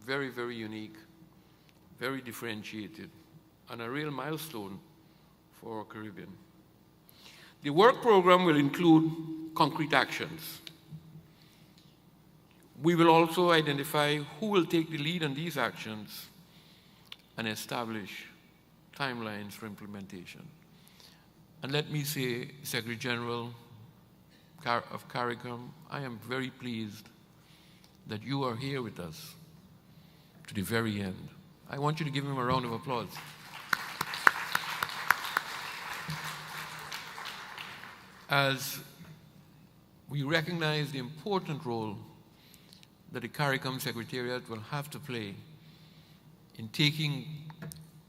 very, very unique, very differentiated, and a real milestone for our Caribbean. The work program will include concrete actions. We will also identify who will take the lead on these actions and establish timelines for implementation. And let me say, Secretary General of CARICOM, I am very pleased that you are here with us to the very end. I want you to give him a round of applause. As we recognize the important role that the CARICOM Secretariat will have to play in taking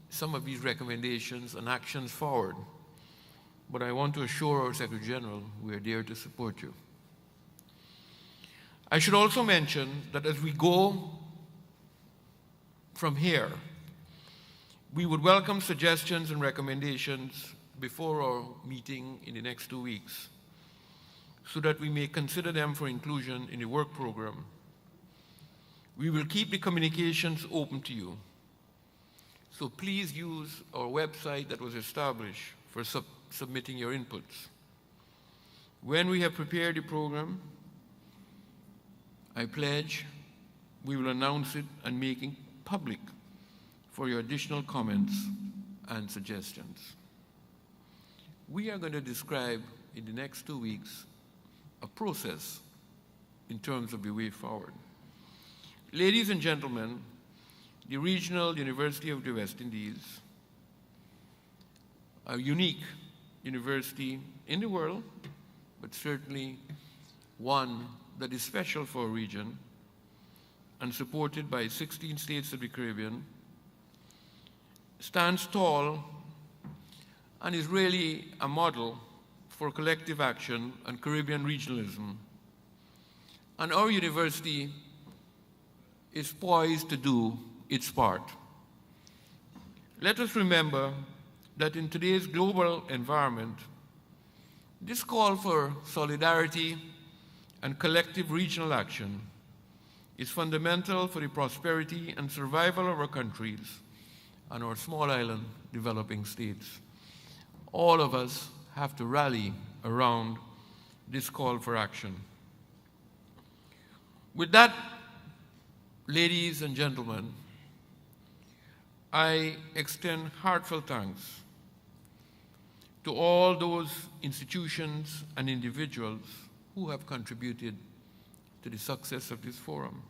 some of these recommendations and actions forward. But I want to assure our Secretary General we are there to support you. I should also mention that as we go from here, we would welcome suggestions and recommendations before our meeting in the next 2 weeks so that we may consider them for inclusion in the work program. We will keep the communications open to you. So please use our website that was established for submitting your inputs. When we have prepared the program, I pledge we will announce it and make it public for your additional comments and suggestions. We are going to describe in the next 2 weeks a process in terms of the way forward. Ladies and gentlemen, the Regional University of the West Indies, a unique university in the world, but certainly one that is special for a region and supported by 16 states of the Caribbean, stands tall and is really a model for collective action and Caribbean regionalism. And our university is poised to do its part. Let us remember that in today's global environment, this call for solidarity and collective regional action is fundamental for the prosperity and survival of our countries and our small island developing states. All of us have to rally around this call for action. With that, ladies and gentlemen, I extend heartfelt thanks to all those institutions and individuals who have contributed to the success of this forum.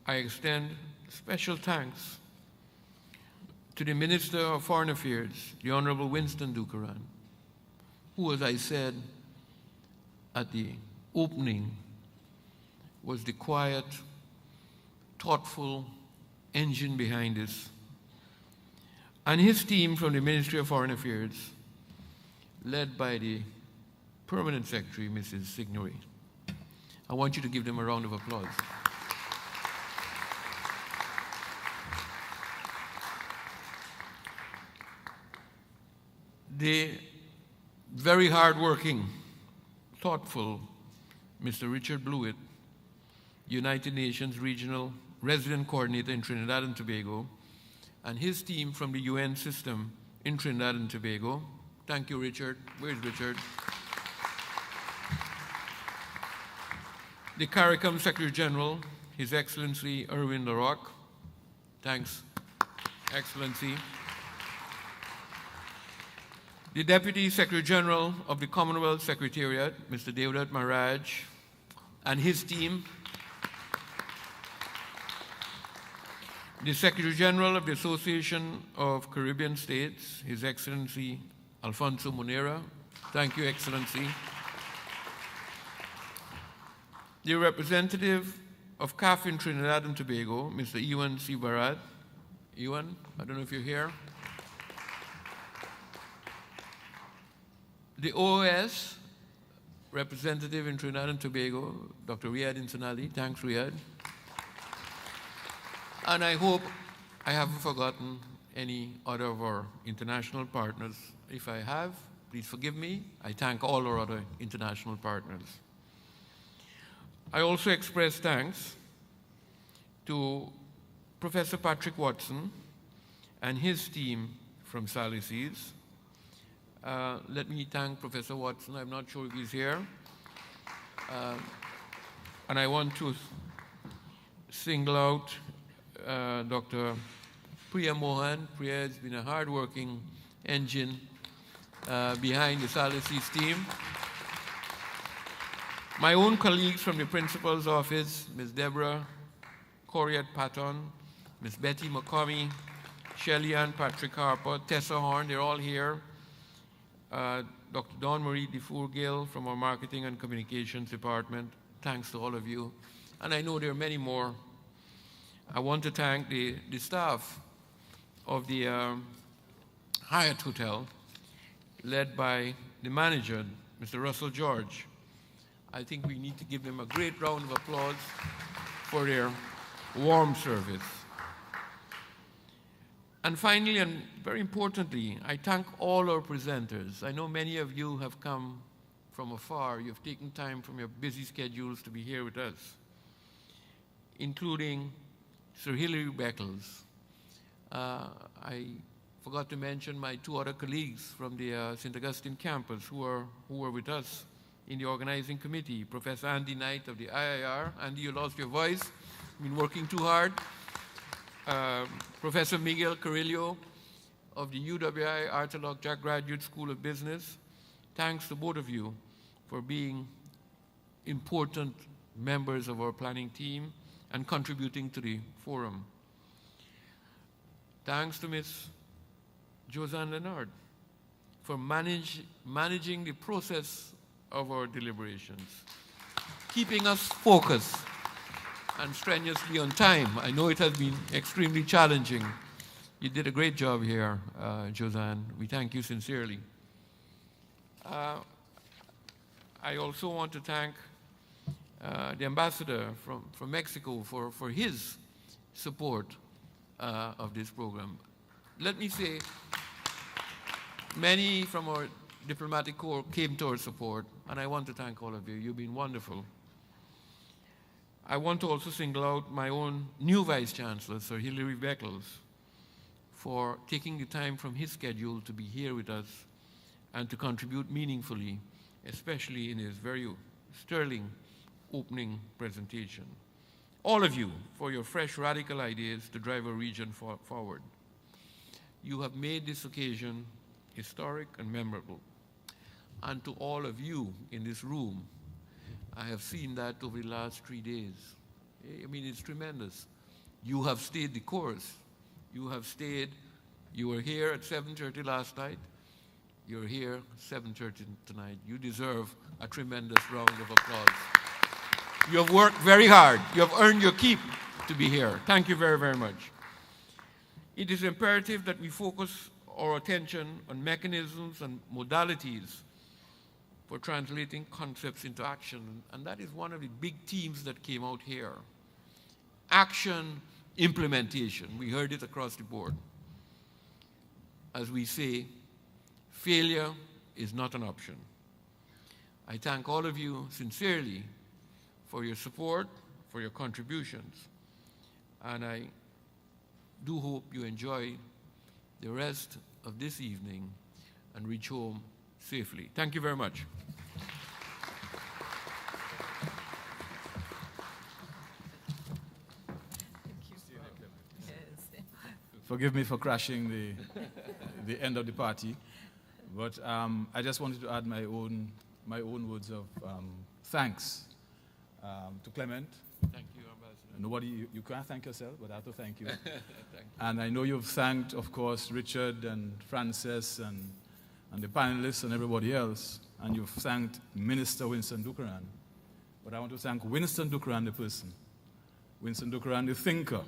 I extend special thanks to the Minister of Foreign Affairs, the Honorable Winston Ducaran, who, as I said at the opening, was the quiet, thoughtful engine behind this, and his team from the Ministry of Foreign Affairs, led by the Permanent Secretary, Mrs. Signory. I want you to give them a round of applause. The very hardworking, thoughtful Mr. Richard Blewett, United Nations Regional Resident Coordinator in Trinidad and Tobago, and his team from the UN system in Trinidad and Tobago. Thank you, Richard. Where's Richard? The CARICOM Secretary General, His Excellency Erwin Larocque. Thanks, Excellency. The Deputy Secretary General of the Commonwealth Secretariat, Mr. Devdutt Maharaj, and his team. The Secretary General of the Association of Caribbean States, His Excellency Alfonso Monera. Thank you, Excellency. The representative of CAF in Trinidad and Tobago, Mr. Ewan C. Barad. Ewan, I don't know if you're here. The OOS representative in Trinidad and Tobago, Dr. Riyad Insanali. Thanks, Riyad. And I hope I haven't forgotten any other of our international partners. If I have, please forgive me. I thank all our other international partners. I also express thanks to Professor Patrick Watson and his team from Salises. Let me thank Professor Watson. I'm not sure if he's here. And I want to single out Dr. Priya Mohan. Priya has been a hard-working engine behind the Salises team. My own colleagues from the principal's office, Ms. Deborah Coriat Patton, Ms. Betty McComey, Shelley Ann Patrick Harper, Tessa Horn, they're all here. Dr. Dawn Marie DeFourgill from our Marketing and Communications Department. Thanks to all of you. And I know there are many more. I want to thank the staff of the Hyatt Hotel, led by the manager, Mr. Russell George. I think we need to give them a great round of applause for their warm service. And finally, and very importantly, I thank all our presenters. I know many of you have come from afar. You've taken time from your busy schedules to be here with us, including Sir Hilary Beckles. I forgot to mention my two other colleagues from the St. Augustine campus who are with us in the organizing committee. Professor Andy Knight of the IIR. Andy, you lost your voice. You've been working too hard. Professor Miguel Carrillo of the UWI Arthur Lockjack Graduate School of Business. Thanks to both of you for being important members of our planning team and contributing to the forum. Thanks to Ms. Josanne Leonard for managing the process of our deliberations, keeping us focused and strenuously on time. I know it has been extremely challenging. You did a great job here, Josanne. We thank you sincerely. I also want to thank the ambassador from Mexico for his support of this program. Let me say, many from our diplomatic corps came to our support, and I want to thank all of you. You've been wonderful. I want to also single out my own new Vice Chancellor, Sir Hilary Beckles, for taking the time from his schedule to be here with us and to contribute meaningfully, especially in his very sterling opening presentation. All of you for your fresh, radical ideas to drive our region forward. You have made this occasion historic and memorable. And to all of you in this room, I have seen that over the last 3 days. I mean, it's tremendous. You have stayed the course. You have stayed. You were here at 7:30 last night. You're here 7:30 tonight. You deserve a tremendous round of applause. You have worked very hard. You have earned your keep to be here. Thank you very, very much. It is imperative that we focus our attention on mechanisms and modalities for translating concepts into action. And that is one of the big themes that came out here. Action, implementation. We heard it across the board. As we say, failure is not an option. I thank all of you sincerely for your support, for your contributions. And I do hope you enjoy the rest of this evening and reach home safely. Thank you very much. Forgive me for crashing the end of the party, but I just wanted to add my own words of thanks to Clement. Thank you, Ambassador. Nobody, you can't thank yourself, but I have to thank you. Thank you. And I know you've thanked, of course, Richard and Frances and the panelists and everybody else, and you've thanked Minister Winston Dukaran. But I want to thank Winston Dukaran, the person. Winston Dukaran, the thinker.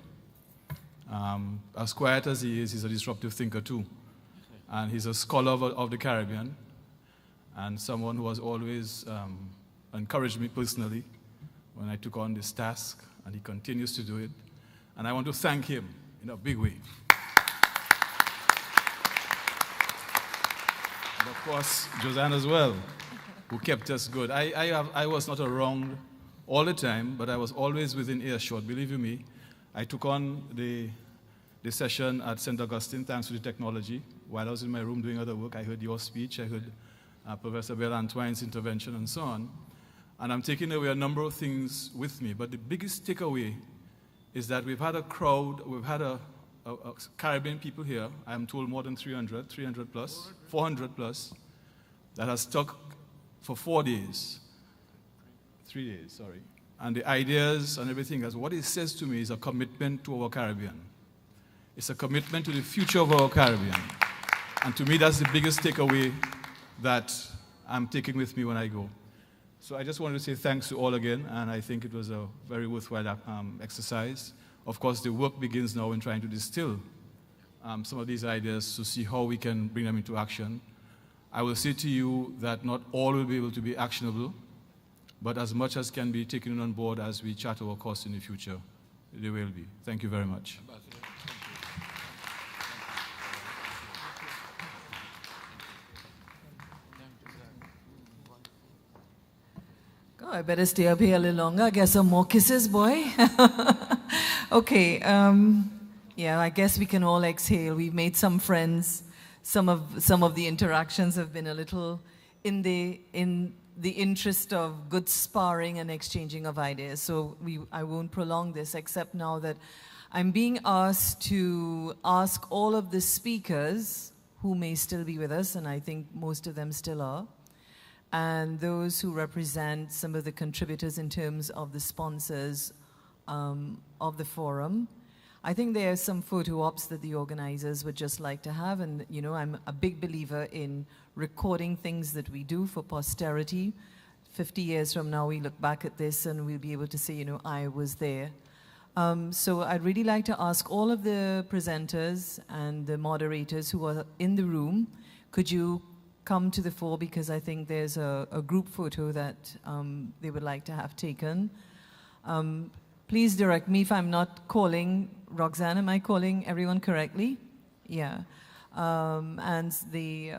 As quiet as he is, he's a disruptive thinker too. And he's a scholar of the Caribbean, and someone who has always encouraged me personally when I took on this task, and he continues to do it. And I want to thank him in a big way. And of course, Josanne as well, who kept us good. I was not around all the time, but I was always within earshot, believe you me. I took on the session at St. Augustine thanks to the technology. While I was in my room doing other work, I heard your speech, I heard Professor Bell Antoine's intervention and so on. And I'm taking away a number of things with me. But the biggest takeaway is that we've had a crowd, we've had a Caribbean people here, I'm told more than 300 plus, 400 plus, that has stuck for 4 days. 3 days, sorry. And the ideas and everything, as what it says to me is a commitment to our Caribbean. It's a commitment to the future of our Caribbean. And to me, that's the biggest takeaway that I'm taking with me when I go. So I just wanted to say thanks to all again, and I think it was a very worthwhile exercise. Of course, the work begins now in trying to distill some of these ideas to see how we can bring them into action. I will say to you that not all will be able to be actionable, but as much as can be taken on board as we chart our course in the future, they will be. Thank you very much. Oh, I better stay up here a little longer. Get some more kisses, boy. Okay. Yeah, I guess we can all exhale. We've made some friends. Some of the interactions have been a little in the interest of good sparring and exchanging of ideas. So I won't prolong this, except now that I'm being asked to ask all of the speakers who may still be with us, and I think most of them still are, and those who represent some of the contributors in terms of the sponsors of the forum. I think there are some photo ops that the organizers would just like to have, and you know, I'm a big believer in recording things that we do for posterity. 50 years from now, we look back at this and we'll be able to say, you know, I was there. So I'd really like to ask all of the presenters and the moderators who are in the room, could you come to the fore, because I think there's a group photo that they would like to have taken. Please direct me if I'm not calling. Roxanne, am I calling everyone correctly? Yeah. And the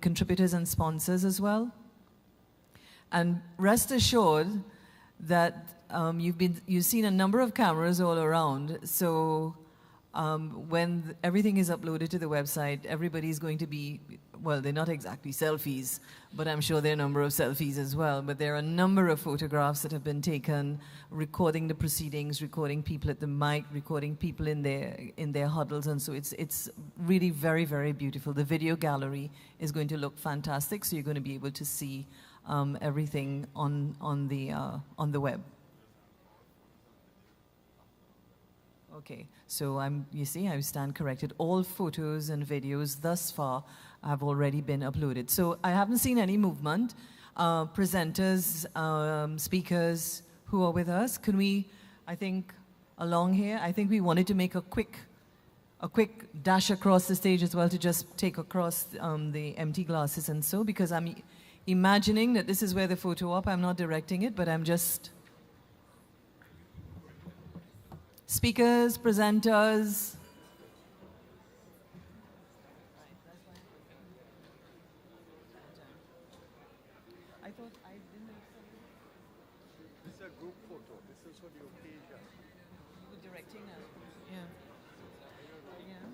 contributors and sponsors as well. And rest assured that you've seen a number of cameras all around. So when everything is uploaded to the website, everybody's going to be, well, they're not exactly selfies, but I'm sure there are a number of selfies as well. But there are a number of photographs that have been taken, recording the proceedings, recording people at the mic, recording people in their huddles, and so it's really very, very beautiful. The video gallery is going to look fantastic, so you're going to be able to see everything on the web. Okay, so you see, I stand corrected. All photos and videos thus far have already been uploaded. So I haven't seen any movement. Presenters, speakers who are with us, can we, I think, along here, I think we wanted to make a quick dash across the stage as well, to just take across the empty glasses and so, because I'm imagining that this is where the photo op, I'm not directing it, but I'm just... Speakers, presenters. I thought I didn't. This is a group photo. This is for the occasion. You were directing us. Yeah. Yeah.